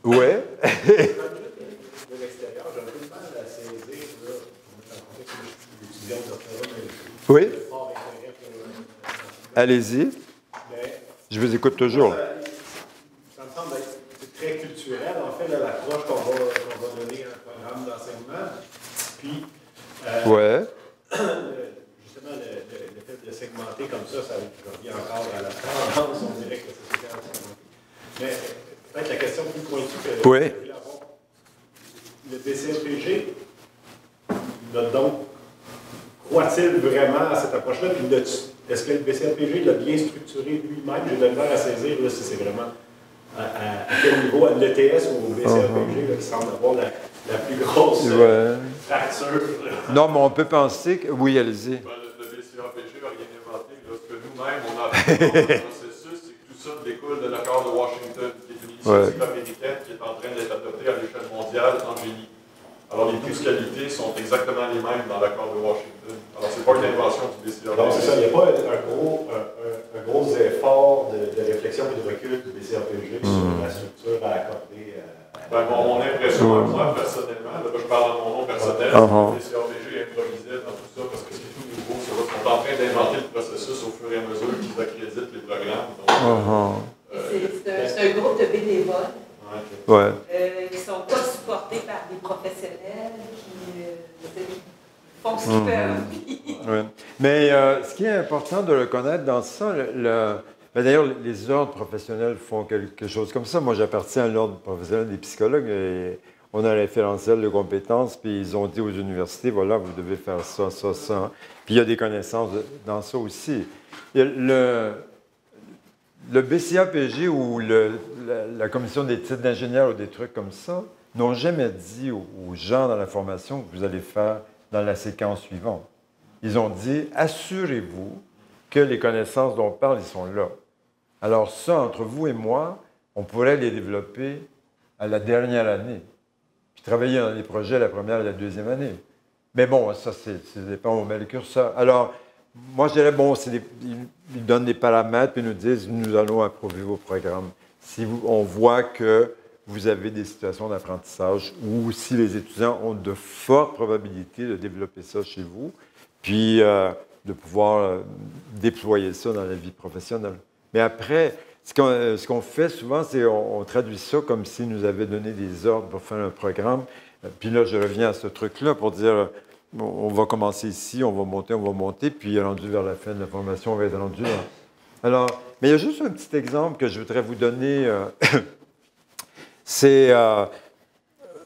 Ouais. De l'extérieur, j'ai un peu de mal à saisir, là, dans le contexte où l'étudiant de doctorat, mais Oui. le fort intérêt pour Allez-y. mais Je vous écoute toujours. moi, ça me semble être très culturel, en fait, là, l'approche qu'on va donner à un programme d'enseignement. Puis, Ouais. justement, le fait de segmenter comme ça revient encore à la tendance, on dirait que la société a segmenté. Mais peut-être la question plus pointue que je voulais avoir. Le BCLPG, donc, croit-il vraiment à cette approche-là? Est-ce que le BCLPG l'a bien structuré lui-même? J'ai de la misère à saisir là, si c'est vraiment à quel niveau, à l'ETS ou au BCLPG, là, qui semble avoir la plus grosse fracture. Non, mais on peut penser que... Oui, allez-y. Ben, le BCLPG n'a rien inventé. Là. Ce que nous-mêmes, on a appris dans le processus, c'est que tout ça découle de l'accord de Washington, qui est une initiative américaine qui est en train d'être adoptée à l'échelle mondiale en génie. Alors, les plus qualités sont exactement les mêmes dans l'accord de Washington. Alors, ce n'est pas une invention du BCLPG. Donc, c'est ça, il n'y a pas un gros effort de réflexion et de recul du BCLPG sur la structure à accorder. Mon impression, moi, personnellement, là, je parle en mon nom personnel, le BCLPG improvisait dans tout ça parce que c'est tout nouveau. Ils sont en train d'inventer le processus au fur et à mesure qu'ils accréditent les programmes. C'est un groupe de bénévoles. Qui ne sont pas supportés par des professionnels qui font ce qu'ils peuvent. Mais ce qui est important de reconnaître dans ça, d'ailleurs, les ordres professionnels font quelque chose comme ça. Moi, j'appartiens à l'ordre professionnel des psychologues et on a un référentiel de compétences, puis ils ont dit aux universités, voilà, vous devez faire ça, ça, ça. Puis il y a des connaissances dans ça aussi. Le BCAPG ou la commission des titres d'ingénieur ou des trucs comme ça n'ont jamais dit aux gens dans la formation que vous allez faire dans la séquence suivante. Ils ont dit, assurez-vous que les connaissances dont on parle, ils sont là. Alors ça, entre vous et moi, on pourrait les développer à la dernière année, puis travailler dans les projets la première et la deuxième année. Mais bon, ça dépend où on met le curseur. Alors, moi, je dirais, bon, ils donnent des paramètres et nous disent, nous allons approuver vos programmes. Si on voit que vous avez des situations d'apprentissage ou si les étudiants ont de fortes probabilités de développer ça chez vous, puis de pouvoir déployer ça dans la vie professionnelle. Mais après, ce qu'on fait souvent, c'est on traduit ça comme s'ils nous avaient donné des ordres pour faire un programme. Puis là, je reviens à ce truc-là pour dire... On va commencer ici, on va monter, puis rendu vers la fin de la formation, on va être rendu là. Alors, mais il y a juste un petit exemple que je voudrais vous donner. C'est,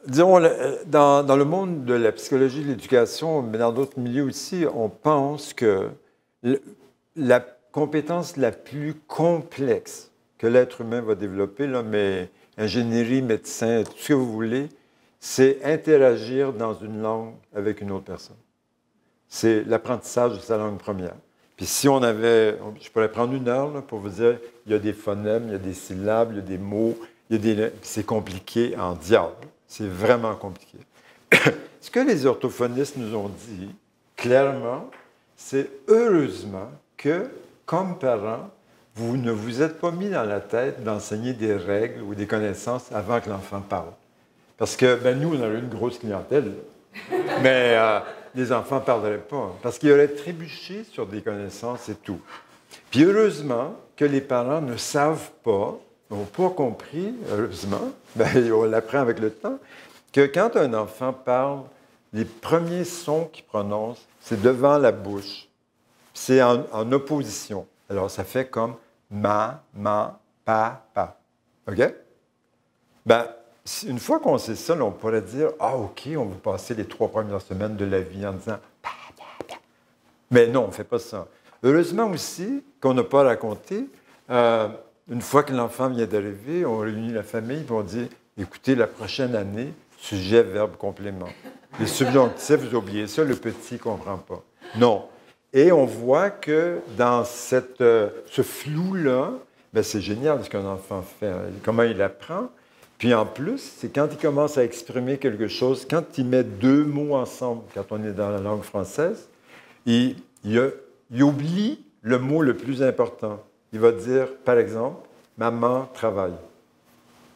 disons, dans le monde de la psychologie de l'éducation, mais dans d'autres milieux aussi, on pense que la compétence la plus complexe que l'être humain va développer, là, mais ingénierie, médecin, tout ce que vous voulez, c'est interagir dans une langue avec une autre personne. C'est l'apprentissage de sa langue première. Puis si on avait, je pourrais prendre une heure là, pour vous dire, il y a des phonèmes, il y a des syllabes, il y a des mots, c'est compliqué en diable. C'est vraiment compliqué. Ce que les orthophonistes nous ont dit, clairement, c'est heureusement que, comme parents, vous ne vous êtes pas mis dans la tête d'enseigner des règles ou des connaissances avant que l'enfant parle. Parce que, nous, on a eu une grosse clientèle, mais les enfants ne parleraient pas, parce qu'ils auraient trébuché sur des connaissances et tout. Puis heureusement que les parents ne savent pas, n'ont pas compris, heureusement, on l'apprend avec le temps, que quand un enfant parle, les premiers sons qu'il prononce, c'est devant la bouche. C'est en opposition. Alors, ça fait comme ma, pa. OK? Une fois qu'on sait ça, là, on pourrait dire « Ah, OK, on va passer les 3 premières semaines de la vie en disant « pa, pa, pa ». Mais non, on ne fait pas ça. Heureusement aussi qu'on n'a pas raconté, une fois que l'enfant vient d'arriver, on réunit la famille et on dit « Écoutez, la prochaine année, sujet, verbe, complément. Les subjonctifs, vous oubliez ça, le petit ne comprend pas. » Non. Et on voit que dans ce flou-là, c'est génial ce qu'un enfant fait, comment il apprend. Puis en plus, c'est quand il commence à exprimer quelque chose, quand il met 2 mots ensemble, quand on est dans la langue française, il oublie le mot le plus important. Il va dire, par exemple, « maman travaille ».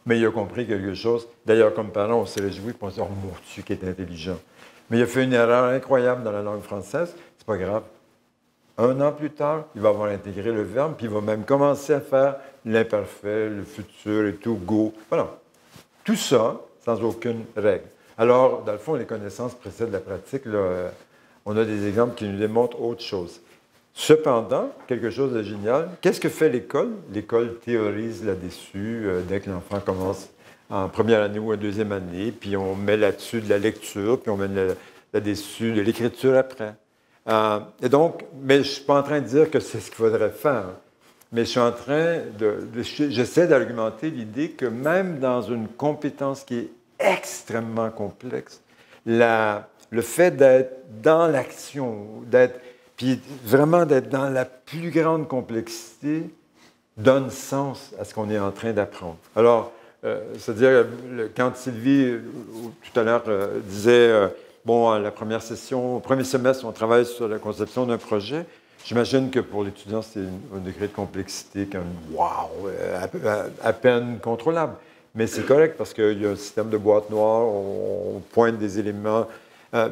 Mais il a compris quelque chose. D'ailleurs, comme parents, on s'est réjouis, puis on s'est dit, oh mon Dieu, qu'il est intelligent. Mais il a fait une erreur incroyable dans la langue française. C'est pas grave. 1 an plus tard, il va avoir intégré le verbe, puis il va même commencer à faire l'imparfait, le futur et tout, go. Voilà. Tout ça, sans aucune règle. Alors, dans le fond, les connaissances précèdent la pratique. Là, on a des exemples qui nous démontrent autre chose. Cependant, quelque chose de génial, qu'est-ce que fait l'école? L'école théorise là-dessus dès que l'enfant commence en première année ou en deuxième année, puis on met là-dessus de la lecture, puis on met là-dessus de l'écriture après. Et donc, mais je ne suis pas en train de dire que c'est ce qu'il faudrait faire, mais je suis en train j'essaie d'argumenter l'idée que même dans une compétence qui est extrêmement complexe, le fait d'être dans l'action, puis vraiment d'être dans la plus grande complexité, donne sens à ce qu'on est en train d'apprendre. Alors, c'est-à-dire, quand Sylvie, tout à l'heure, disait, bon, à la première session, au premier semestre, on travaille sur la conception d'un projet, j'imagine que pour l'étudiant, c'est un degré de complexité comme, wow, à peine contrôlable. Mais c'est correct parce qu'il y a un système de boîte noire, on pointe des éléments,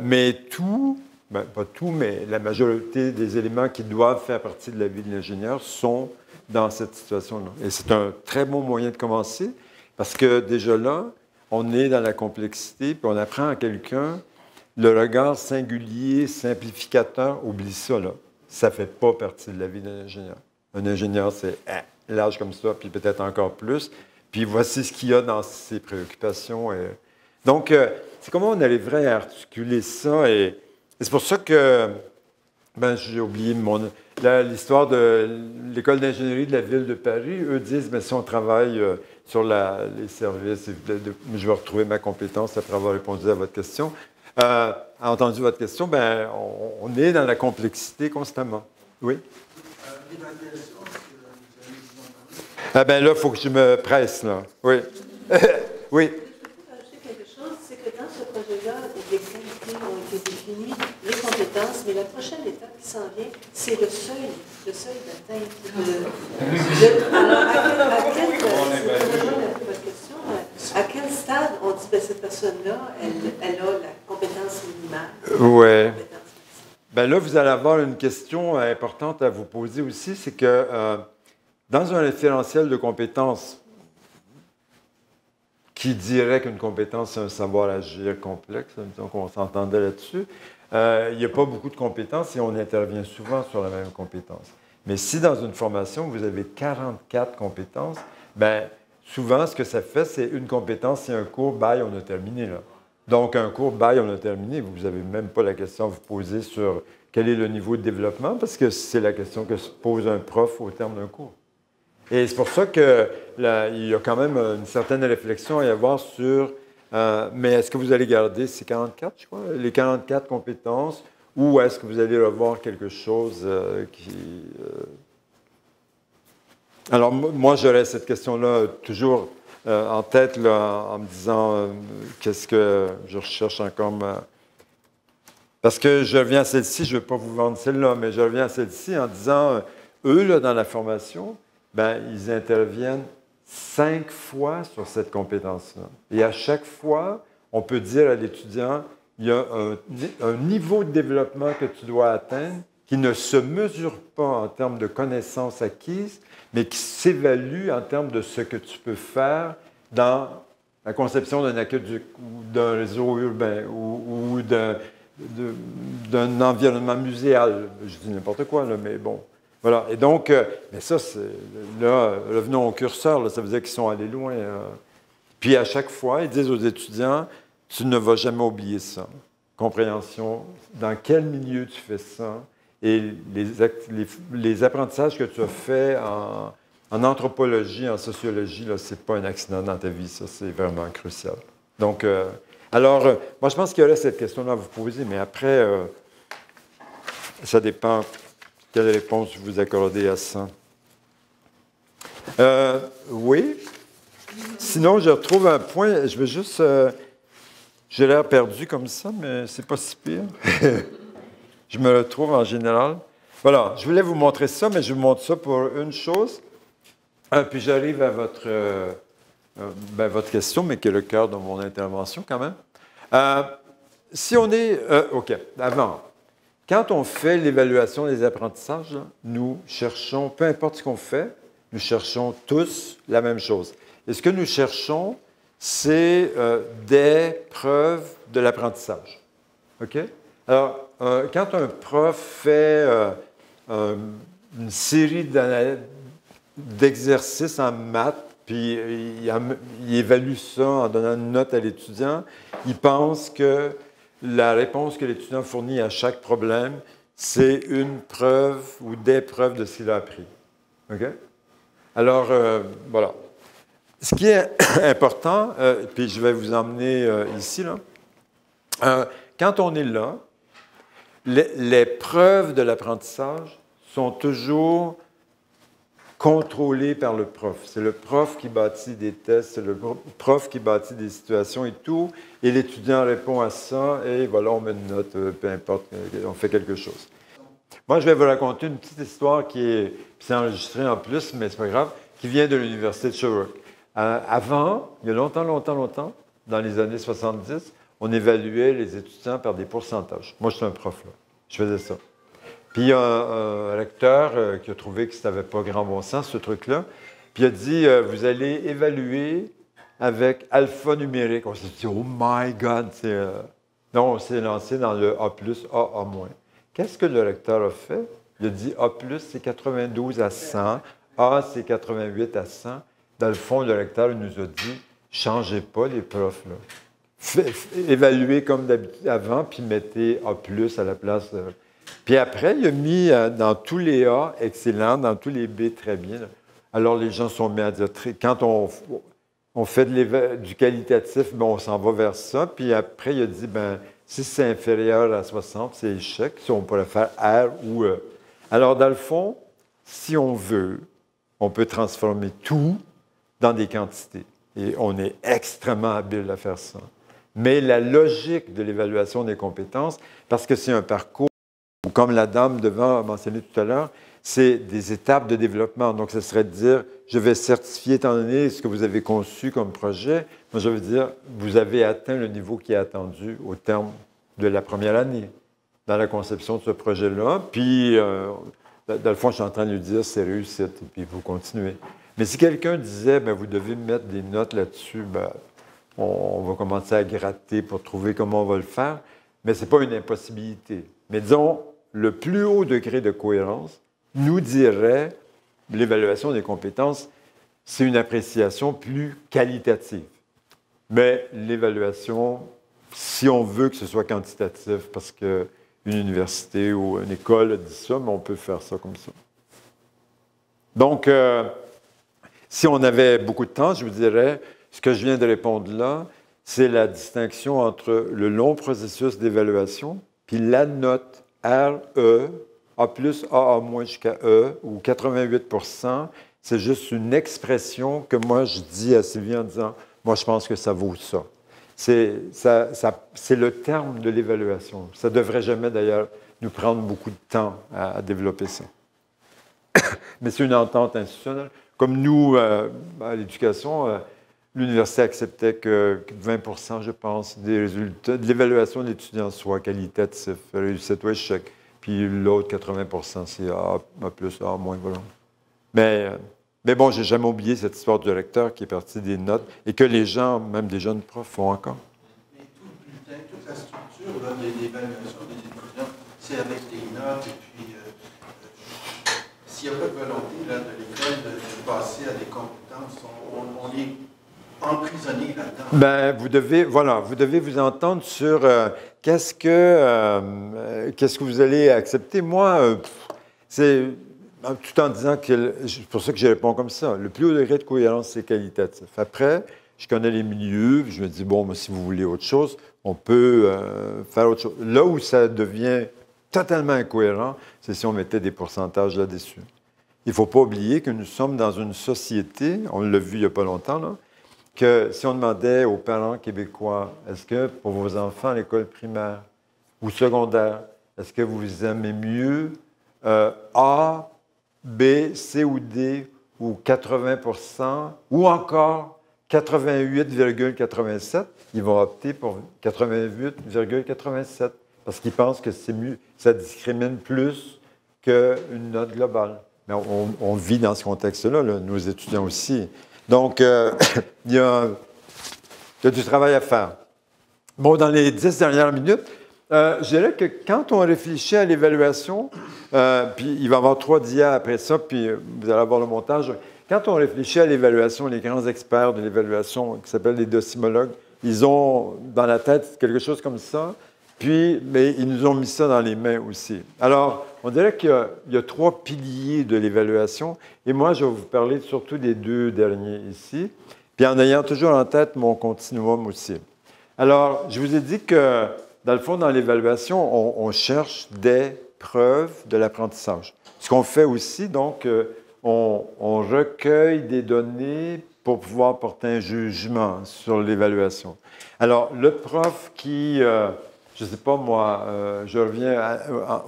mais tout, ben, pas tout, mais la majorité des éléments qui doivent faire partie de la vie de l'ingénieur sont dans cette situation-là. Et c'est un très bon moyen de commencer parce que déjà là, on est dans la complexité, puis on apprend à quelqu'un le regard singulier, simplificateur, oublie ça, là. Ça ne fait pas partie de la vie d'un ingénieur. Un ingénieur, c'est l'âge comme ça, puis peut-être encore plus. Puis voici ce qu'il y a dans ses préoccupations. Donc, c'est comment on arriverait à articuler ça. Et c'est pour ça que, ben, j'ai oublié l'histoire de l'École d'ingénierie de la Ville de Paris. Eux disent, ben, si on travaille sur les services, je vais retrouver ma compétence après avoir répondu à votre question. Entendu votre question, ben, on est dans la complexité constamment. Oui? L'évaluation, ah ben là, il faut que je me presse, là. Oui. Oui. Je peux ajouter quelque chose, c'est que dans ce projet-là, les qualités ont été définies, les compétences, mais la prochaine étape qui s'en vient, c'est le seuil d'atteinte. Alors, à quel stade on dit que cette personne-là, elle a la compétence minimale? Oui. Ben là, vous allez avoir une question importante à vous poser aussi, c'est que dans un référentiel de compétences qui dirait qu'une compétence, c'est un savoir-agir complexe, donc on s'entendait là-dessus, il n'y a pas beaucoup de compétences et on intervient souvent sur la même compétence. Mais si dans une formation, vous avez 44 compétences, ben souvent, ce que ça fait, c'est une compétence, c'est un cours, bye, on a terminé là. Donc, un cours, bye, on a terminé. Vous n'avez même pas la question à vous poser sur quel est le niveau de développement, parce que c'est la question que se pose un prof au terme d'un cours. Et c'est pour ça qu'il y a quand même une certaine réflexion à y avoir sur, mais est-ce que vous allez garder ces 44, je crois, les 44 compétences, ou est-ce que vous allez revoir quelque chose qui... Alors, moi, j'aurais cette question-là toujours en tête, là, en me disant qu'est-ce que je recherche encore. Parce que je reviens à celle-ci, je ne vais pas vous vendre celle-là, mais je reviens à celle-ci en disant, eux, là, dans la formation, ben, ils interviennent 5 fois sur cette compétence-là. Et à chaque fois, on peut dire à l'étudiant, il y a un niveau de développement que tu dois atteindre qui ne se mesure pas en termes de connaissances acquises, mais qui s'évalue en termes de ce que tu peux faire dans la conception d'un aqueduc ou d'un réseau urbain ou d'un environnement muséal. Je dis n'importe quoi, là, mais bon. Voilà. Et donc, mais ça, là, revenons au curseur, là, ça veut dire qu'ils sont allés loin. Puis à chaque fois, ils disent aux étudiants, tu ne vas jamais oublier ça. Compréhension, dans quel milieu tu fais ça? Et les apprentissages que tu as faits en anthropologie, en sociologie, ce n'est pas un accident dans ta vie, ça, c'est vraiment crucial. Donc, alors, moi, je pense qu'il y aurait cette question-là à vous poser, mais après, ça dépend quelle réponse vous accordez à ça. Oui. Sinon, je retrouve un point, je vais juste... j'ai l'air perdu comme ça, mais c'est pas si pire. Je me retrouve en général. Voilà, je voulais vous montrer ça, mais je vous montre ça pour une chose. Puis j'arrive à votre votre question, mais qui est le cœur de mon intervention quand même. Si on est... OK, avant. Quand on fait l'évaluation des apprentissages, nous cherchons, peu importe ce qu'on fait, nous cherchons tous la même chose. Et ce que nous cherchons, c'est des preuves de l'apprentissage. OK? Alors, quand un prof fait une série d'exercices en maths, puis il évalue ça en donnant une note à l'étudiant, il pense que la réponse que l'étudiant fournit à chaque problème, c'est une preuve ou des preuves de ce qu'il a appris. OK? Alors, voilà. Ce qui est important, puis je vais vous emmener ici, là. Quand on est là, les preuves de l'apprentissage sont toujours contrôlées par le prof. C'est le prof qui bâtit des tests, c'est le prof qui bâtit des situations et tout, et l'étudiant répond à ça, et voilà, on met une note, peu importe, on fait quelque chose. Moi, je vais vous raconter une petite histoire c'est enregistré en plus, mais c'est pas grave, qui vient de l'Université de Sherbrooke. Avant, il y a longtemps, dans les années 70, on évaluait les étudiants par des pourcentages. Moi, je suis un prof, là. Je faisais ça. Puis il y a un recteur qui a trouvé que ça n'avait pas grand bon sens, ce truc-là. Puis il a dit, vous allez évaluer avec alphanumérique. On s'est dit, oh my God! Non, on s'est lancé dans le A+, A, A-. Qu'est-ce que le recteur a fait? Il a dit A+, c'est 92 à 100. A, c'est 88 à 100. Dans le fond, le recteur nous a dit, changez pas les profs, là. Évaluez comme d'habitude avant, puis mettez A+, à la place. Puis après, il a mis dans tous les A, excellent, dans tous les B, très bien. Alors, les gens sont mis à dire, quand on fait du qualitatif, bien, on s'en va vers ça. Puis après, il a dit, bien, si c'est inférieur à 60, c'est échec. Si on pourrait faire R ou E. Alors, dans le fond, si on veut, on peut transformer tout dans des quantités. Et on est extrêmement habile à faire ça. Mais la logique de l'évaluation des compétences, parce que c'est un parcours, comme la dame devant a mentionné tout à l'heure, c'est des étapes de développement. Donc, ce serait de dire, je vais certifier, étant donné ce que vous avez conçu comme projet, moi, je veux dire, vous avez atteint le niveau qui est attendu au terme de la première année dans la conception de ce projet-là. Puis, dans le fond, je suis en train de lui dire, c'est réussite, et puis vous continuez. Mais si quelqu'un disait, bien, vous devez mettre des notes là-dessus, bien, on va commencer à gratter pour trouver comment on va le faire, mais ce n'est pas une impossibilité. Mais disons, le plus haut degré de cohérence nous dirait l'évaluation des compétences, c'est une appréciation plus qualitative. Mais l'évaluation, si on veut que ce soit quantitatif, parce qu'une université ou une école dit ça, mais on peut faire ça comme ça. Donc, si on avait beaucoup de temps, je vous dirais, ce que je viens de répondre là, c'est la distinction entre le long processus d'évaluation puis la note RE, A+, A-, jusqu'à E, ou 88 %, c'est juste une expression que moi, je dis à Sylvie en disant, moi, je pense que ça vaut ça. C'est le terme de l'évaluation. Ça ne devrait jamais, d'ailleurs, nous prendre beaucoup de temps à développer ça. Mais c'est une entente institutionnelle. Comme nous, à l'éducation, l'université acceptait que 20 % je pense, des résultats de l'évaluation de l'étudiant soit qualitatif, réussite ou échec. Puis l'autre, 80 % c'est A+, A-, voilà. Mais bon, j'ai jamais oublié cette histoire du recteur qui est parti des notes et que les gens, même des jeunes profs, font encore. Mais tout le bulletin, toute la structure là, de l'évaluation des étudiants, c'est avec des notes et puis s'il n'y a pas de volonté là, de l'école de passer à des compétences, on est emprisonné là-dedans. Ben, vous devez vous entendre sur qu'est-ce que vous allez accepter. Moi, c'est tout en disant que c'est pour ça que je réponds comme ça. Le plus haut degré de cohérence, c'est qualitatif. Après, je connais les milieux, je me dis, bon, mais si vous voulez autre chose, on peut faire autre chose. Là où ça devient totalement incohérent, c'est si on mettait des pourcentages là-dessus. Il ne faut pas oublier que nous sommes dans une société, on l'a vu il n'y a pas longtemps, là, que si on demandait aux parents québécois, est-ce que pour vos enfants à l'école primaire ou secondaire, est-ce que vous aimez mieux A, B, C ou D ou 80 % ou encore 88,87, ils vont opter pour 88,87 parce qu'ils pensent que c'est mieux, ça discrimine plus qu'une note globale. Mais on vit dans ce contexte-là, là, nos étudiants aussi. Donc, il y a du travail à faire. Bon, dans les 10 dernières minutes, je dirais que quand on réfléchit à l'évaluation, puis il va y avoir 3 dias après ça, puis vous allez avoir le montage. Quand on réfléchit à l'évaluation, les grands experts de l'évaluation, qui s'appellent les docimologues, ils ont dans la tête quelque chose comme ça, mais ils nous ont mis ça dans les mains aussi. Alors, on dirait qu'il y a 3 piliers de l'évaluation, et moi, je vais vous parler surtout des 2 derniers ici, puis en ayant toujours en tête mon continuum aussi. Alors, je vous ai dit que, dans le fond, dans l'évaluation, on cherche des preuves de l'apprentissage. Ce qu'on fait aussi, donc, on recueille des données pour pouvoir porter un jugement sur l'évaluation. Alors, le prof qui, je ne sais pas moi, je reviens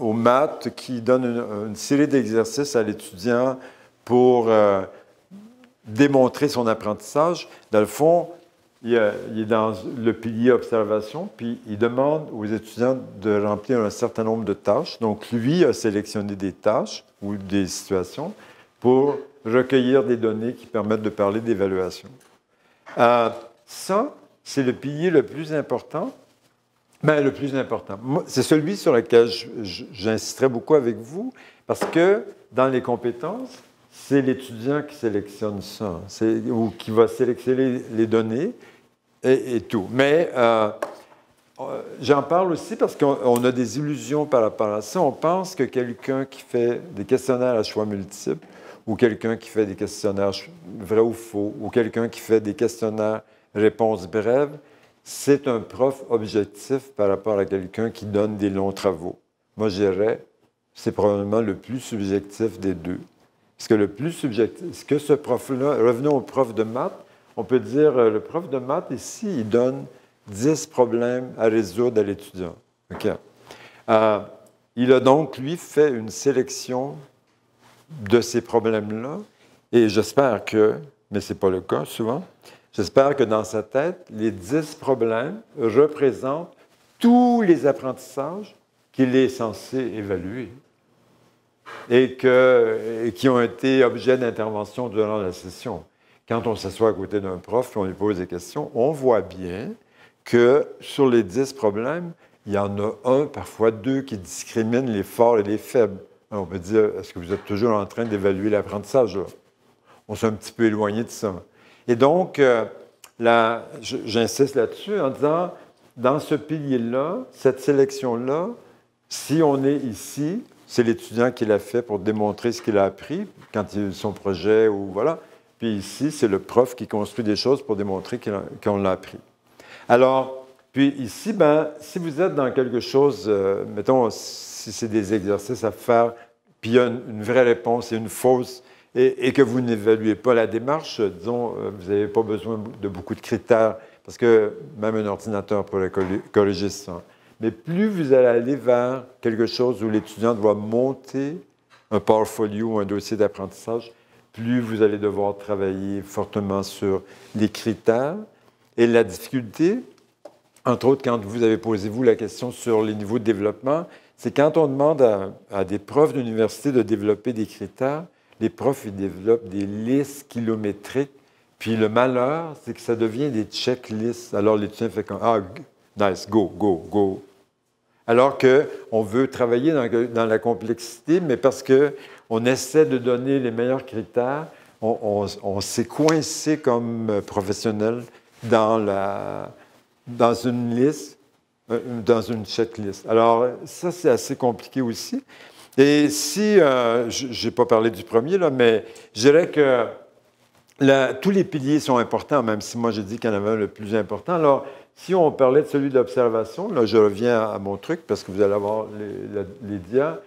aux maths, qui donne une série d'exercices à l'étudiant pour démontrer son apprentissage, dans le fond, il est dans le pilier observation, puis il demande aux étudiants de remplir un certain nombre de tâches. Donc, lui a sélectionné des tâches ou des situations pour recueillir des données qui permettent de parler d'évaluation. Ça, c'est le pilier le plus important. Bien, le plus important. C'est celui sur lequel j'insisterai beaucoup avec vous, parce que dans les compétences, c'est l'étudiant qui sélectionne ça, ou qui va sélectionner les données et tout. Mais j'en parle aussi parce qu'on a des illusions par rapport à ça. On pense que quelqu'un qui fait des questionnaires à choix multiples, ou quelqu'un qui fait des questionnaires vrai ou faux, ou quelqu'un qui fait des questionnaires réponses brèves, c'est un prof objectif par rapport à quelqu'un qui donne des longs travaux. Moi, je dirais, c'est probablement le plus subjectif des deux. Parce que le plus subjectif, c'est que ce prof-là, revenons au prof de maths, on peut dire, le prof de maths, ici, il donne 10 problèmes à résoudre à l'étudiant. Okay. Il a donc, lui, fait une sélection de ces problèmes-là, et j'espère que, mais ce n'est pas le cas souvent, j'espère que dans sa tête, les 10 problèmes représentent tous les apprentissages qu'il est censé évaluer et qui ont été objet d'intervention durant la session. Quand on s'assoit à côté d'un prof et on lui pose des questions, on voit bien que sur les 10 problèmes, il y en a un, parfois 2, qui discriminent les forts et les faibles. Alors on peut dire, est-ce que vous êtes toujours en train d'évaluer l'apprentissage? On s'est un petit peu éloigné de ça. Et donc, j'insiste là-dessus en disant, dans ce pilier-là, cette sélection-là, si on est ici, c'est l'étudiant qui l'a fait pour démontrer ce qu'il a appris quand il a eu son projet ou voilà. Puis ici, c'est le prof qui construit des choses pour démontrer qu'on l'a appris. Alors, puis ici, si vous êtes dans quelque chose, mettons, si c'est des exercices à faire, puis il y a une vraie réponse et une fausse, et que vous n'évaluez pas la démarche, disons, vous n'avez pas besoin de beaucoup de critères, parce que même un ordinateur pourrait corriger ça. Mais plus vous allez aller vers quelque chose où l'étudiant doit monter un portfolio ou un dossier d'apprentissage, plus vous allez devoir travailler fortement sur les critères. Et la difficulté, entre autres, quand vous avez posé, vous, la question sur les niveaux de développement, c'est quand on demande à des profs d'université de développer des critères, les profs, ils développent des listes kilométriques. Puis le malheur, c'est que ça devient des checklists. Alors l'étudiant fait comme « Ah, nice, go, go, go ». Alors qu'on veut travailler dans la complexité, mais parce qu'on essaie de donner les meilleurs critères, on s'est coincé comme professionnel dans une liste, dans une checklist. Alors ça, c'est assez compliqué aussi. Et si, je n'ai pas parlé du premier, là, mais je dirais que tous les piliers sont importants, même si moi j'ai dit qu'il y en avait un le plus important. Alors, si on parlait de celui d'observation, là je reviens à mon truc parce que vous allez avoir les dias.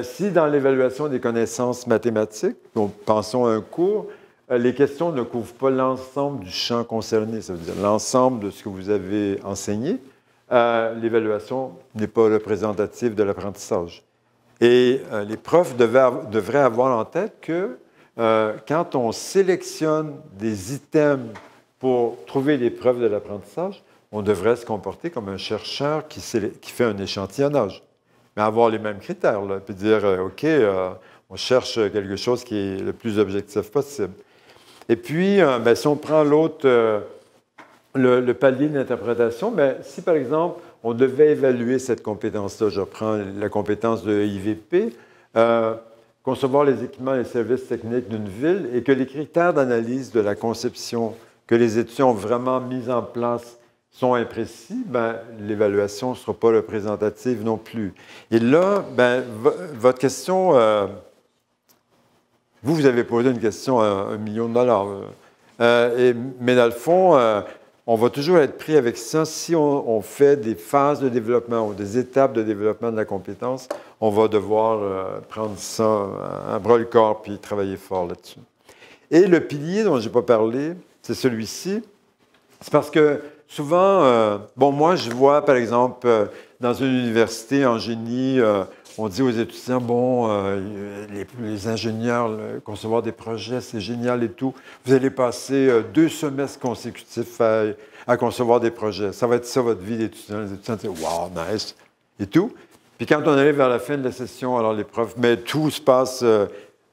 Si dans l'évaluation des connaissances mathématiques, donc pensons à un cours, les questions ne couvrent pas l'ensemble du champ concerné, ça veut dire l'ensemble de ce que vous avez enseigné, l'évaluation n'est pas représentative de l'apprentissage. Et les profs devraient avoir en tête que quand on sélectionne des items pour trouver les preuves de l'apprentissage, on devrait se comporter comme un chercheur qui fait un échantillonnage. Mais avoir les mêmes critères, là, puis dire, OK, on cherche quelque chose qui est le plus objectif possible. Et puis, si on prend l'autre, le palier d'interprétation, si par exemple, on devait évaluer cette compétence-là, je reprends la compétence de IVP, concevoir les équipements et les services techniques d'une ville, et que les critères d'analyse de la conception que les étudiants ont vraiment mis en place sont imprécis, l'évaluation ne sera pas représentative non plus. Et là, votre question, vous avez posé une question à $1 million. Mais dans le fond, on va toujours être pris avec ça. Si on fait des phases de développement ou des étapes de développement de la compétence, on va devoir prendre ça à bras-le-corps puis travailler fort là-dessus. Et le pilier dont je n'ai pas parlé, c'est celui-ci. C'est parce que souvent, moi, je vois, par exemple, dans une université en génie, on dit aux étudiants, les ingénieurs, concevoir des projets, c'est génial et tout. Vous allez passer 2 semestres consécutifs à concevoir des projets. Ça va être ça, votre vie d'étudiant. Les étudiants disent, wow, nice, et tout. Puis quand on arrive vers la fin de la session, alors les profs, mais tout se passe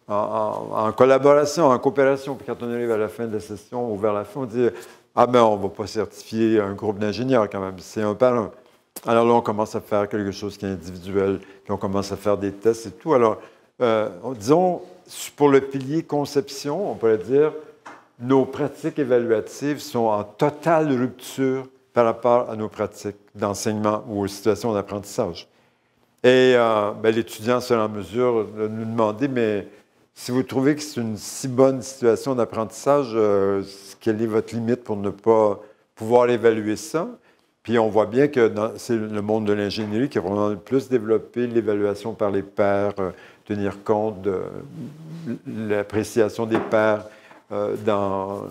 en collaboration, en coopération. Puis quand on arrive à la fin de la session ou vers la fin, on dit, on ne va pas certifier un groupe d'ingénieurs quand même, c'est un par un. Alors là, on commence à faire quelque chose qui est individuel, puis on commence à faire des tests et tout. Alors, disons, pour le pilier conception, on pourrait dire, nos pratiques évaluatives sont en totale rupture par rapport à nos pratiques d'enseignement ou aux situations d'apprentissage. Et l'étudiant sera en mesure de nous demander, mais si vous trouvez que c'est une si bonne situation d'apprentissage, quelle est votre limite pour ne pas pouvoir évaluer ça? Puis on voit bien que c'est le monde de l'ingénierie qui a vraiment le plus développé l'évaluation par les pairs, tenir compte de l'appréciation des pairs dans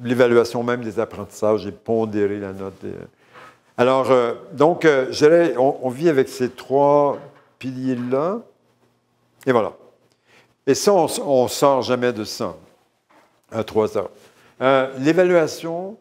l'évaluation même des apprentissages et pondérer la note. Alors, donc, on vit avec ces 3 piliers-là, et voilà. Et ça, on ne sort jamais de ça à 3 heures. L'évaluation,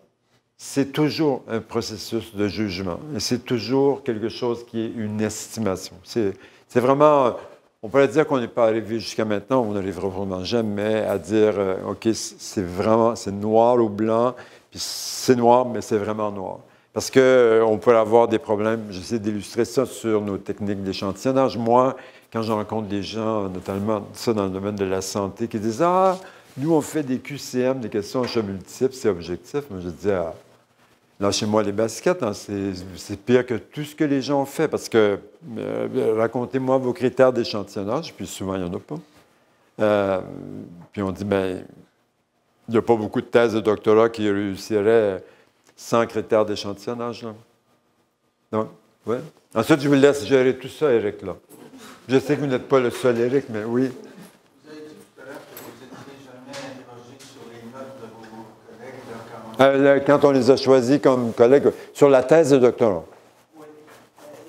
c'est toujours un processus de jugement. Et c'est toujours quelque chose qui est une estimation. C'est vraiment, on pourrait dire qu'on n'est pas arrivé jusqu'à maintenant, on n'arrivera vraiment jamais à dire, OK, c'est noir ou blanc, puis c'est noir, mais c'est vraiment noir. Parce qu'on peut avoir des problèmes, j'essaie d'illustrer ça sur nos techniques d'échantillonnage. Moi, quand je rencontre des gens, notamment ça dans le domaine de la santé, qui disent, nous, on fait des QCM, des questions à choix multiples, c'est objectif. Moi, je dis, lâchez-moi les baskets, hein, c'est pire que tout ce que les gens ont fait, parce que racontez-moi vos critères d'échantillonnage, puis souvent, il n'y en a pas. Puis on dit, il n'y a pas beaucoup de thèses de doctorat qui réussiraient sans critères d'échantillonnage. Donc, ouais. Ensuite, je vous laisse gérer tout ça, Éric, là. Je sais que vous n'êtes pas le seul, Éric, mais oui. Vous avez dit tout à l'heure que vous n'étiez jamais interrogé sur les notes de vos collègues. Quand on les a choisis comme collègues, sur la thèse de doctorat. Oui.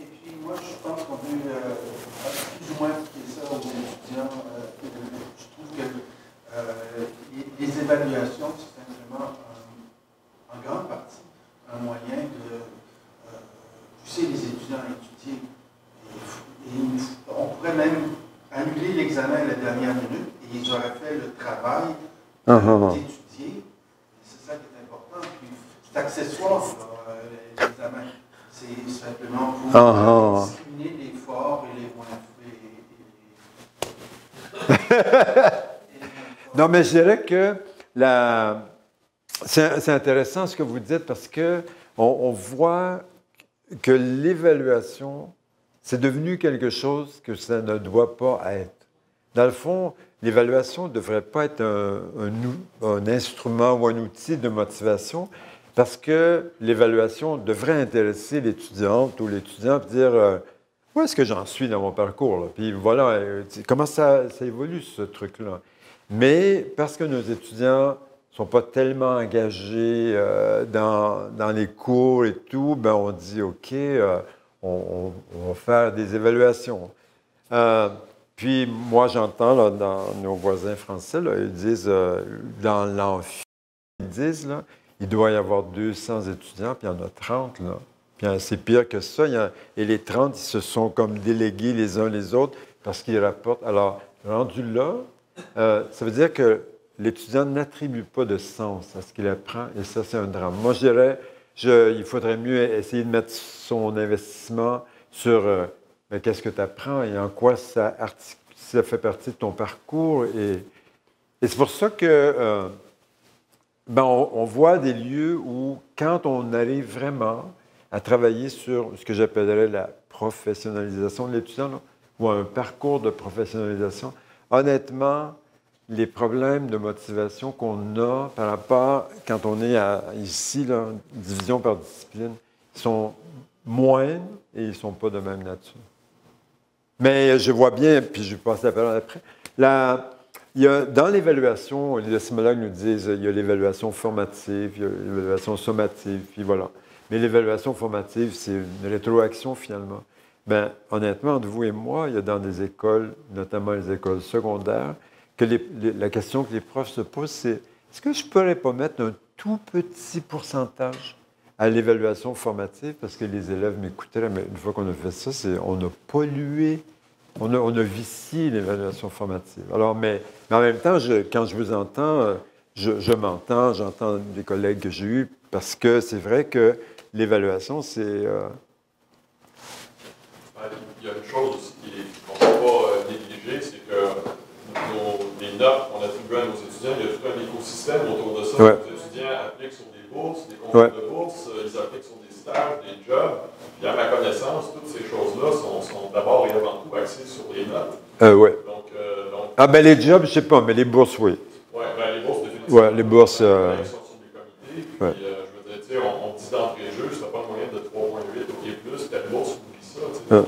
Et puis, moi, je pense qu'on peut plus ou moins appliquer ça aux étudiants. Je trouve que les évaluations, c'est simplement, en grande partie, un moyen de pousser les étudiants à étudier. Et on pourrait même annuler l'examen à la dernière minute et ils auraient fait le travail d'étudier. C'est ça qui est important. Puis c'est accessoire, l'examen. C'est simplement pour discriminer les forts et les moins forts. Non, mais je dirais que c'est intéressant ce que vous dites parce qu'on voit que l'évaluation, c'est devenu quelque chose que ça ne doit pas être. Dans le fond, l'évaluation ne devrait pas être un instrument ou un outil de motivation parce que l'évaluation devrait intéresser l'étudiante ou l'étudiant et dire où est-ce que j'en suis dans mon parcours? Là? Puis voilà, comment ça évolue ce truc-là. Mais parce que nos étudiants ne sont pas tellement engagés dans les cours et tout, on dit OK, on va faire des évaluations. Puis moi, j'entends dans nos voisins français, là, ils disent dans l'amphi, disent, là, il doit y avoir 200 étudiants, puis il y en a 30, là. Puis c'est pire que ça. Et les 30, ils se sont comme délégués les uns les autres parce qu'ils rapportent. Alors, rendu là, ça veut dire que l'étudiant n'attribue pas de sens à ce qu'il apprend, et ça, c'est un drame. Moi, je dirais, il faudrait mieux essayer de mettre son investissement sur qu'est-ce que tu apprends et en quoi ça fait partie de ton parcours. Et c'est pour ça que on voit des lieux où, quand on arrive vraiment à travailler sur ce que j'appellerais la professionnalisation de l'étudiant, ou un parcours de professionnalisation, honnêtement, les problèmes de motivation qu'on a par rapport, quand on est ici, là, division par discipline, sont moindres et ils ne sont pas de même nature. Mais je vois bien, puis je vais passer la parole après, il y a, dans l'évaluation, les décimologues nous disent il y a l'évaluation formative, il y a l'évaluation sommative, puis voilà. Mais l'évaluation formative, c'est une rétroaction finalement. Bien, honnêtement, entre vous et moi, il y a dans des écoles, notamment les écoles secondaires, que la question que les profs se posent, c'est est-ce que je ne pourrais pas mettre un tout petit pourcentage à l'évaluation formative? Parce que les élèves m'écoutaient, mais une fois qu'on a fait ça, on a pollué, on a vicié l'évaluation formative. Alors, mais en même temps, quand je vous entends, je m'entends, j'entends des collègues que j'ai eus, parce que c'est vrai que l'évaluation, c'est... Il y a une chose aussi qu'on ne peut pas négliger, c'est que les notes qu'on attribue à nos étudiants, il y a tout un écosystème autour de ça. Ouais. Les étudiants appliquent sur des bourses, des concours de bourses, ils appliquent sur des stages, des jobs. Puis à ma connaissance, toutes ces choses-là sont d'abord et avant tout axées sur les notes. Oui. Donc, les jobs, je ne sais pas, mais les bourses, oui. Oui, les bourses, définitivement. Oui, les bourses... Ils sont sur des comités. Puis, je veux dire, on dit d'entrée de jeu, si tu n'as pas une moyenne de 3,8 ou qui est plus, ta bourse, oublie ça. Donc,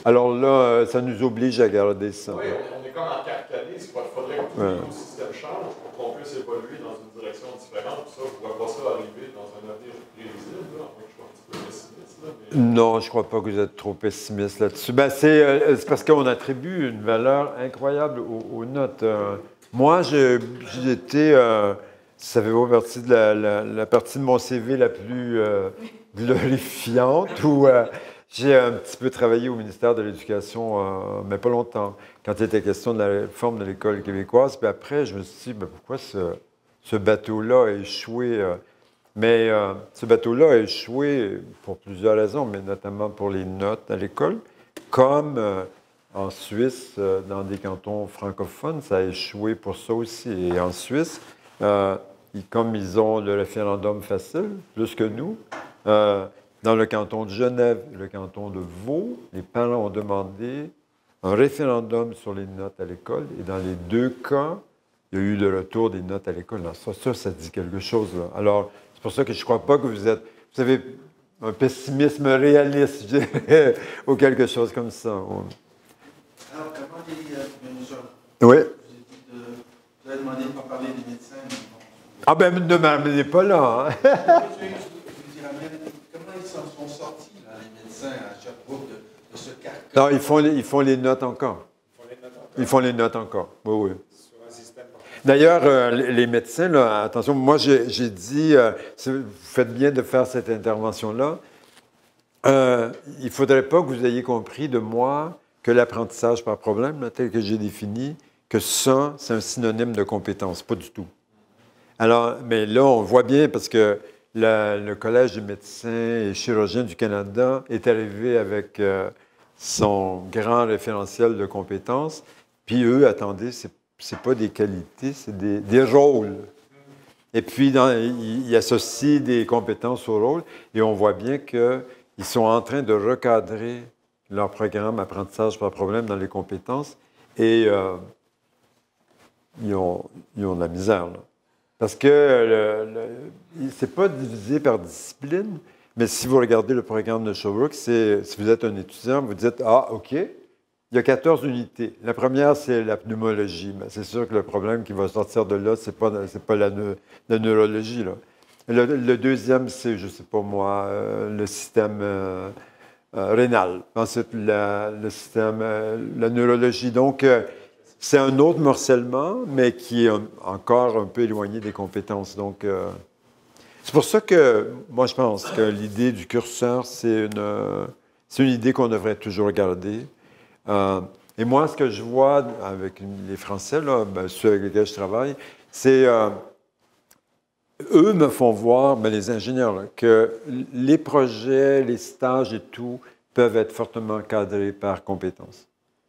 alors là, ça nous oblige à garder ça. Oui, on est comme en carcané. Il faudrait que tout l'écosystème change pour qu'on puisse évoluer dans une direction différente. Ça, je ne vois pas ça arriver dans un avenir prévisible. Là. Je suis un petit peu pessimiste. Là, mais... Non, je ne crois pas que vous êtes trop pessimiste là-dessus. C'est parce qu'on attribue une valeur incroyable aux notes. Moi, j'étais... ça fait partie de la partie de mon CV la plus glorifiante, où... j'ai un petit peu travaillé au ministère de l'Éducation, mais pas longtemps, quand il était question de la réforme de l'école québécoise. Puis après, je me suis dit, pourquoi ce bateau-là a échoué? Mais ce bateau-là a échoué pour plusieurs raisons, mais notamment pour les notes à l'école. Comme en Suisse, dans des cantons francophones, ça a échoué pour ça aussi. Et en Suisse, comme ils ont le référendum facile, plus que nous, dans le canton de Genève et le canton de Vaud, les parents ont demandé un référendum sur les notes à l'école. Et dans les deux cas, il y a eu le retour des notes à l'école. Ça dit quelque chose. Là. Alors, c'est pour ça que je ne crois pas que vous avez un pessimisme réaliste, je dirais, ou quelque chose comme ça. Alors, comment oui. Vous avez demandé de ne pas parler des médecins. Ah ben, ne m'amenez pas là. Hein? Comment ils s'en sont sortis, là, les médecins, à Sherbrooke, de ce carcan? Non, ils font les notes encore. Ils font les notes encore. Oui, oui. D'ailleurs, les médecins, là, attention, moi, j'ai dit, vous faites bien de faire cette intervention-là. Il ne faudrait pas que vous ayez compris de moi que l'apprentissage par problème, là, tel que j'ai défini, que ça, c'est un synonyme de compétence. Pas du tout. Alors, mais là, on voit bien, parce que le Collège des médecins et chirurgiens du Canada est arrivé avec son grand référentiel de compétences. Puis eux, attendez, c'est pas des qualités, c'est des rôles. Et puis, ils associent des compétences aux rôles. Et on voit bien qu'ils sont en train de recadrer leur programme apprentissage par problème dans les compétences. Et ils ont de la misère, là. Parce que c'est pas divisé par discipline, mais si vous regardez le programme de Sherbrooke, si vous êtes un étudiant, vous dites « Ah, OK, il y a 14 unités. La première, c'est la pneumologie. » C'est sûr que le problème qui va sortir de là, c'est pas la neurologie. Là. Le deuxième, c'est, je ne sais pas moi, le système rénal. Ensuite, le système, la neurologie. Donc, c'est un autre morcellement, mais qui est encore un peu éloigné des compétences. Donc, c'est pour ça que moi, je pense que l'idée du curseur, c'est une idée qu'on devrait toujours garder. Et moi, ce que je vois avec les Français, là, ceux avec lesquels je travaille, c'est eux me font voir, les ingénieurs, là, que les projets, les stages et tout peuvent être fortement cadrés par compétences.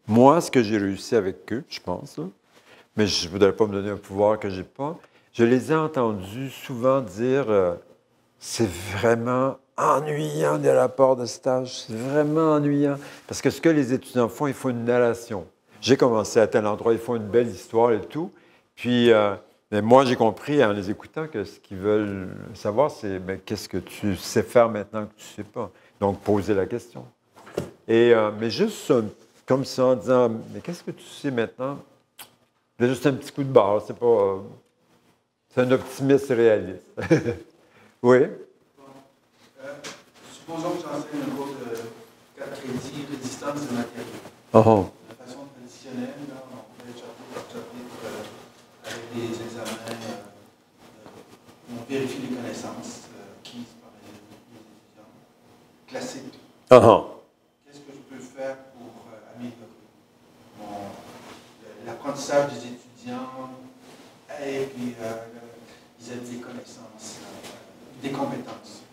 Moi, ce que j'ai réussi avec eux, je pense, là, mais je ne voudrais pas me donner un pouvoir que je n'ai pas, je les ai entendus souvent dire c'est vraiment ennuyant des rapports de stage, c'est vraiment ennuyant. Parce que ce que les étudiants font, ils font une narration. J'ai commencé à tel endroit, ils font une belle histoire et tout. Puis, mais moi, j'ai compris en les écoutant que ce qu'ils veulent savoir, c'est qu'est-ce que tu sais faire maintenant que tu ne sais pas. Donc, poser la question. Et, mais juste comme ça, en disant, mais qu'est-ce que tu sais maintenant? C'est juste un petit coup de barre, c'est pas... c'est un optimiste réaliste. Oui? Supposons que j'enseigne un cours de 4 crédits, résistance de matériaux. De façon traditionnelle, là, on fait chapitre par chapitre avec des examens où on vérifie les connaissances acquises par les étudiants. Classique. Qu'est-ce que je peux faire pour améliorer l'apprentissage des étudiants et puis ils aient des connaissances, des compétences?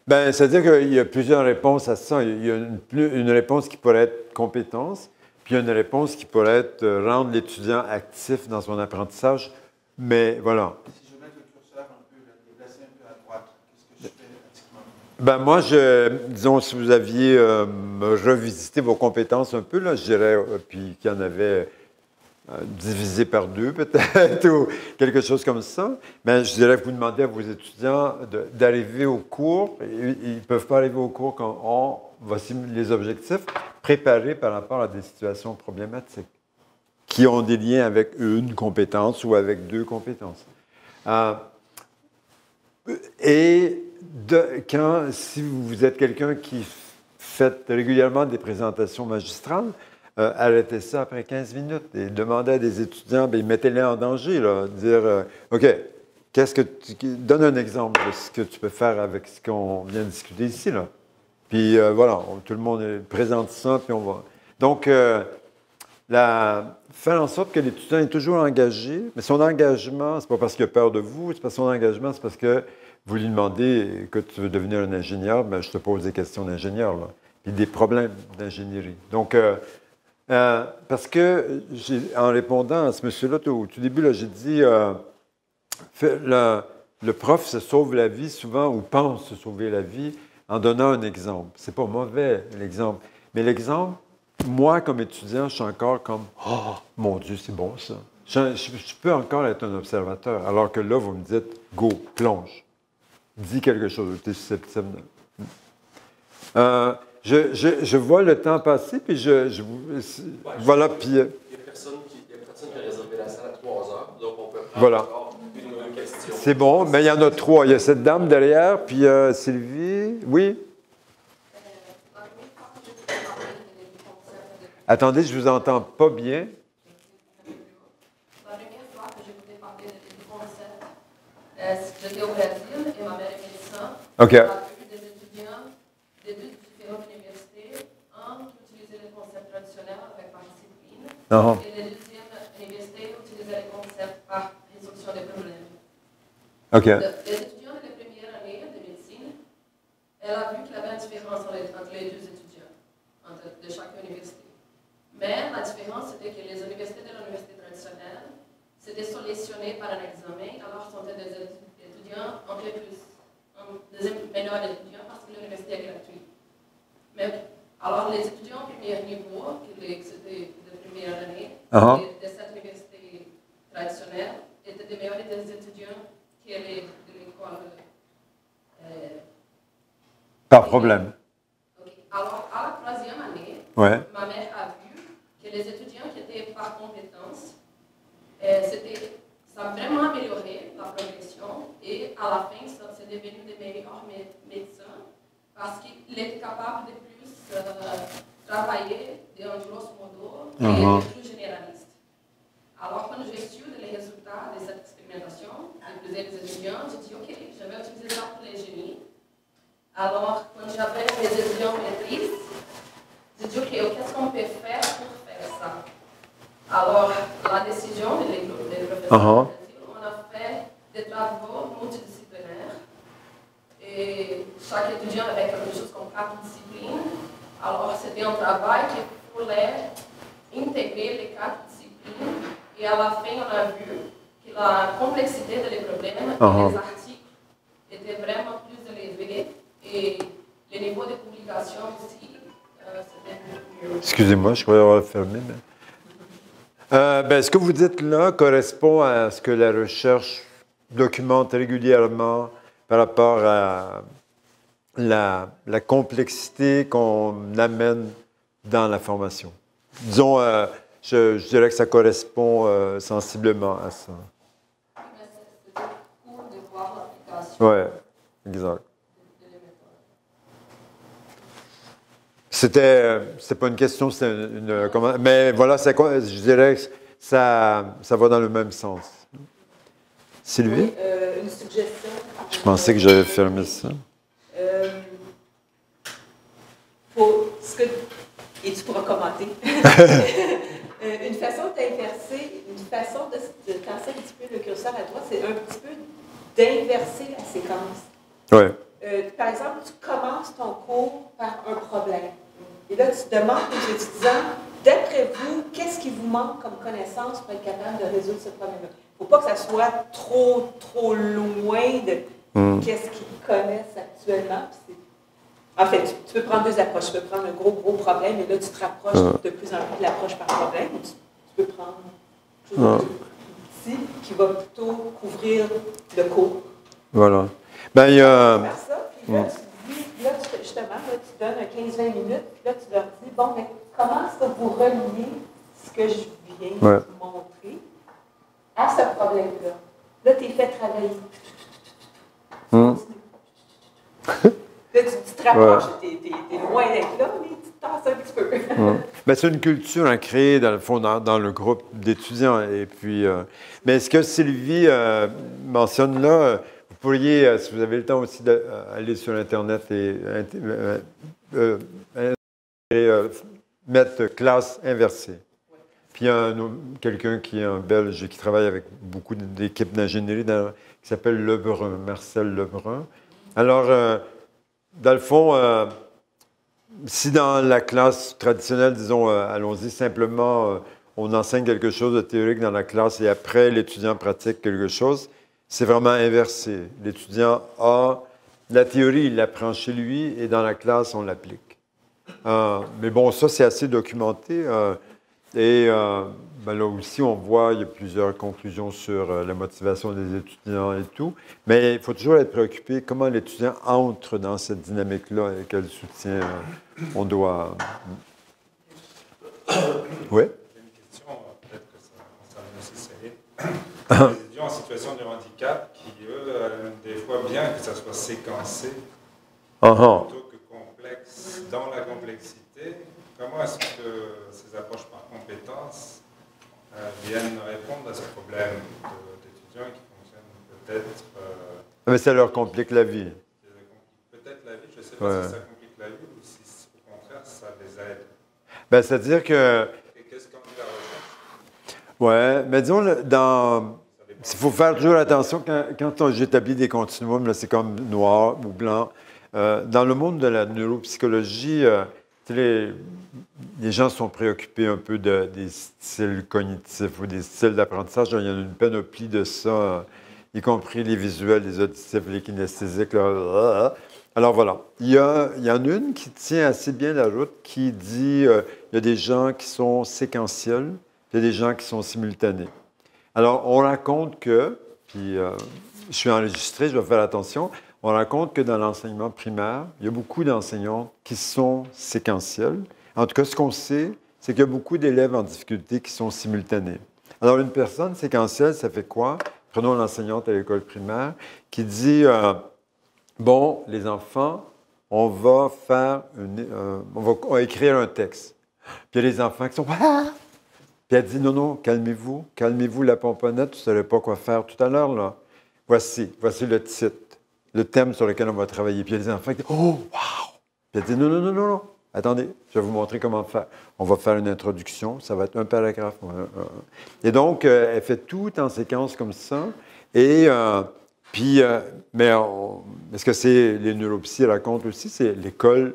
Bien, c'est-à-dire qu'il y a plusieurs réponses à ça. Il y a une réponse qui pourrait être compétence, puis il y a une réponse qui pourrait être rendre l'étudiant actif dans son apprentissage. Mais voilà. Si je veux mettre le curseur un peu, déplacer un peu à droite, qu'est-ce que je fais pratiquement? Ben moi, disons, si vous aviez revisité vos compétences un peu, là, je dirais, puis qu'il y en avait divisé par 2 peut-être, ou quelque chose comme ça, mais je dirais que vous demandez à vos étudiants d'arriver au cours. Ils ne peuvent pas arriver au cours quand voici les objectifs, préparés par rapport à des situations problématiques qui ont des liens avec une compétence ou avec 2 compétences. Si vous êtes quelqu'un qui fait régulièrement des présentations magistrales, arrêtez ça après 15 minutes et demandez à des étudiants, mettez-les en danger, là, dire OK, donne un exemple de ce que tu peux faire avec ce qu'on vient de discuter ici, là. Puis voilà, tout le monde présente ça, puis on va. Donc, faire en sorte que l'étudiant est toujours engagé, mais son engagement, c'est pas parce qu'il a peur de vous, c'est pas son engagement, c'est parce que vous lui demandez que tu veux devenir un ingénieur, je te pose des questions d'ingénieur, là, puis des problèmes d'ingénierie. Donc, parce que, en répondant à ce monsieur-là, au tout début, j'ai dit, le prof se sauve la vie souvent, ou pense se sauver la vie, en donnant un exemple. C'est pas mauvais, l'exemple. Mais l'exemple, moi, comme étudiant, je suis encore comme « Oh, mon Dieu, c'est bon, ça! » Je peux encore être un observateur, alors que là, vous me dites « Go, plonge! » Dis quelque chose, tu es susceptible. Je vois le temps passer, puis voilà, puis... Il y a personne qui a réservé la salle à 3 heures, donc on peut prendre encore une ou 2 questions. C'est bon, mais il y en a 3. Il y a cette dame derrière, puis Sylvie, oui? Attendez, je ne vous entends pas bien. La première fois que j'écoutais parler des concepts, j'étais au Brésil et ma mère est médecin. OK. On a vu des étudiants de 2 différentes universités, un qui utilisait les concepts traditionnels avec par discipline, et la deuxième université utilisait les concepts par résolution des problèmes. OK. Les étudiants de la première année de médecine, elle a vu qu'il y avait une différence entre les 2 étudiants, de chaque université. Mais la différence, c'était que les universités de l'université traditionnelle, c'était sélectionné par un examen, alors c'était des étudiants un peu plus, des meilleurs étudiants parce que l'université est gratuite. Mais alors les étudiants au premier niveau, qui c'était de première année, de cette université traditionnelle, étaient des meilleurs des étudiants qui allaient de l'école. Pas de problème. Okay. Alors à la 3e année, ma mère a vu que les étudiants qui étaient par compétence, ça a vraiment amélioré la progression et à la fin, ça c'est devenu des meilleurs médecins parce qu'il était capable de plus travailler de un grosso modo et de plus généraliste. Alors, quand j'ai su les résultats de cette expérimentation de plusieurs étudiants, j'ai dit, OK, je vais utiliser ça pour les génies. Alors, quand j'avais mes étudiants maîtrises, j'ai dit, OK, qu'est-ce qu'on peut faire pour faire ça? Alors, la décision des professeurs, on a fait des travaux multidisciplinaires et chaque étudiant avait quelque chose comme 4 disciplines. Alors, c'était un travail qui voulait intégrer les 4 disciplines et à la fin, on a vu que la complexité des problèmes et les articles étaient vraiment plus élevés et le niveau de publication aussi, c'était mieux. Excusez-moi, je croyais avoir fermé. Mais... ce que vous dites là correspond à ce que la recherche documente régulièrement par rapport à la complexité qu'on amène dans la formation. Disons, je dirais que ça correspond sensiblement à ça. Mais c'était cool de voir l'application. Oui, exact. C'était pas une question, c'était une comment, mais voilà, je dirais que ça va dans le même sens. Sylvie? Oui, une suggestion. Je pensais que j'avais fermé ça. Et tu pourras commenter. Une façon d'inverser, une façon de tasser un petit peu le curseur à droite, c'est un petit peu d'inverser la séquence. Oui. Par exemple, tu commences ton cours par un problème. Et là, tu demandes aux étudiants, d'après vous, qu'est-ce qui vous manque comme connaissance pour être capable de résoudre ce problème-là? Il ne faut pas que ça soit trop loin de qu'est-ce qu'ils connaissent actuellement. En fait, tu peux prendre 2 approches. Tu peux prendre un gros problème et là, tu te rapproches de plus en plus de l'approche par problème. Ou tu peux prendre quelque chose de plus petit qui va plutôt couvrir le cours. Voilà. Ben, il y a... Faire ça, puis là, justement, là, tu donnes 15-20 minutes, puis là, tu leur dis, bon, mais comment est-ce que vous reliez ce que je viens de vous montrer à ce problème-là? Là, tu es fait travailler. Là, tu te rapproches, tu es loin d'être là, mais tu te tasses un petit peu. Ben, c'est une culture à créer, dans le fond, dans le groupe d'étudiants. Et puis, mais ce que Sylvie mentionne là, vous pourriez, si vous avez le temps aussi, aller sur Internet et mettre classe inversée. Puis il y a quelqu'un qui est un Belge qui travaille avec beaucoup d'équipes d'ingénierie qui s'appelle Lebrun, Marcel Lebrun. Alors, dans le fond, si dans la classe traditionnelle, disons, allons-y simplement, on enseigne quelque chose de théorique dans la classe et après, l'étudiant pratique quelque chose, c'est vraiment inversé. L'étudiant a la théorie, il l'apprend chez lui et dans la classe, on l'applique. Mais bon, ça, c'est assez documenté. Ben là aussi, on voit, il y a plusieurs conclusions sur la motivation des étudiants et tout. Mais il faut toujours être préoccupé comment l'étudiant entre dans cette dynamique-là et quel soutien on doit... Oui? J'ai une question, peut-être que ça concerne aussi Céline. Les étudiants en situation de handicap qui, eux, aiment des fois bien que ça soit séquencé plutôt que complexe. Dans la complexité, comment est-ce que ces approches par compétences viennent répondre à ce problème d'étudiants qui fonctionnent peut-être... Mais ça leur complique la vie. Peut-être la vie, je ne sais pas si ça complique la vie ou si, au contraire, ça les aide. Ben, c'est-à-dire que... Et qu'est-ce qu'on dit la recherche? Oui, mais disons, il faut faire toujours attention quand j'établis des continuums, c'est comme noir ou blanc. Dans le monde de la neuropsychologie, les gens sont préoccupés un peu des styles cognitifs ou des styles d'apprentissage. Il y a une panoplie de ça, y compris les visuels, les auditifs, les kinesthésiques. Là. Alors voilà, il y en a une qui tient assez bien la route, qui dit il y a des gens qui sont séquentiels, il y a des gens qui sont simultanés. Alors, on raconte que, puis je suis enregistré, je vais faire attention, on raconte que dans l'enseignement primaire, il y a beaucoup d'enseignants qui sont séquentiels. En tout cas, ce qu'on sait, c'est qu'il y a beaucoup d'élèves en difficulté qui sont simultanés. Alors, une personne séquentielle, ça fait quoi? Prenons l'enseignante à l'école primaire qui dit, bon, les enfants, on va écrire un texte. Puis il y a les enfants qui sont, Puis elle dit, non, non, calmez-vous la pomponnette, tu ne savais pas quoi faire tout à l'heure, là. Voici le titre, le thème sur lequel on va travailler. Puis il y a des enfants qui disent, oh, wow! Puis elle dit, non, non, non, non, non, attendez, je vais vous montrer comment faire. On va faire une introduction, ça va être un paragraphe. Et donc, elle fait tout en séquence comme ça. Et mais ce que c'est les neuropsy racontent aussi, c'est l'école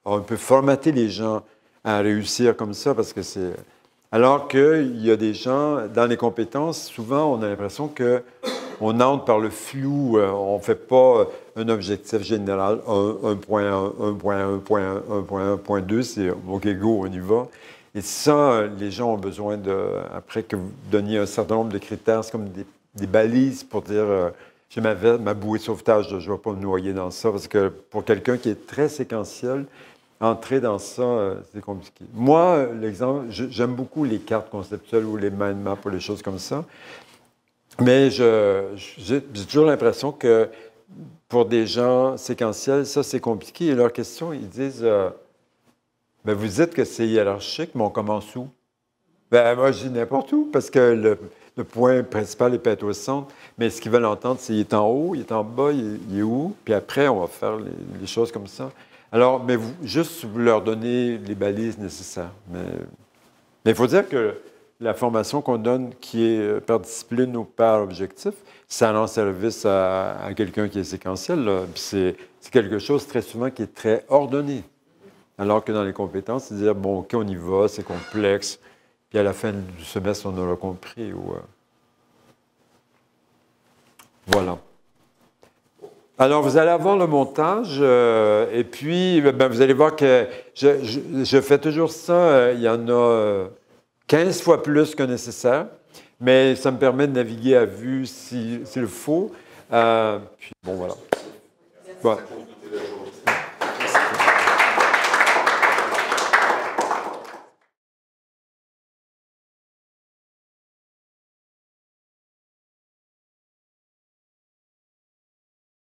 a un peu formaté les gens à réussir comme ça, parce que c'est... Alors qu'il y a des gens, dans les compétences, souvent, on a l'impression qu'on entre par le flou, on ne fait pas un objectif général, un point 1, point 2, c'est OK, go, on y va. Et ça, les gens ont besoin après que vous donniez un certain nombre de critères, c'est comme des balises pour dire j'ai ma bouée de sauvetage, je ne vais pas me noyer dans ça, parce que pour quelqu'un qui est très séquentiel, entrer dans ça, c'est compliqué. Moi, l'exemple, j'aime beaucoup les cartes conceptuelles ou les mind maps ou les choses comme ça, mais j'ai toujours l'impression que pour des gens séquentiels, ça, c'est compliqué. Et leur question, ils disent ben, vous dites que c'est hiérarchique, mais on commence où? Ben, moi, je dis n'importe où, parce que le point principal est peut-être au centre, mais ce qu'ils veulent entendre, c'est il est en haut, il est en bas, il est où? Puis après, on va faire les choses comme ça. Alors, mais juste vous leur donnez les balises nécessaires. Mais il faut dire que la formation qu'on donne, qui est par discipline ou par objectif, ça rend service à quelqu'un qui est séquentiel. Là. Puis c'est quelque chose très souvent qui est très ordonné. Alors que dans les compétences, c'est dire, bon, OK, on y va, c'est complexe. Puis à la fin du semestre, on aura compris. Voilà. Alors, vous allez avoir le montage, et puis, ben, vous allez voir que je fais toujours ça. Il y en a 15 fois plus que nécessaire, mais ça me permet de naviguer à vue s'il faut. Puis, bon, voilà. Ouais.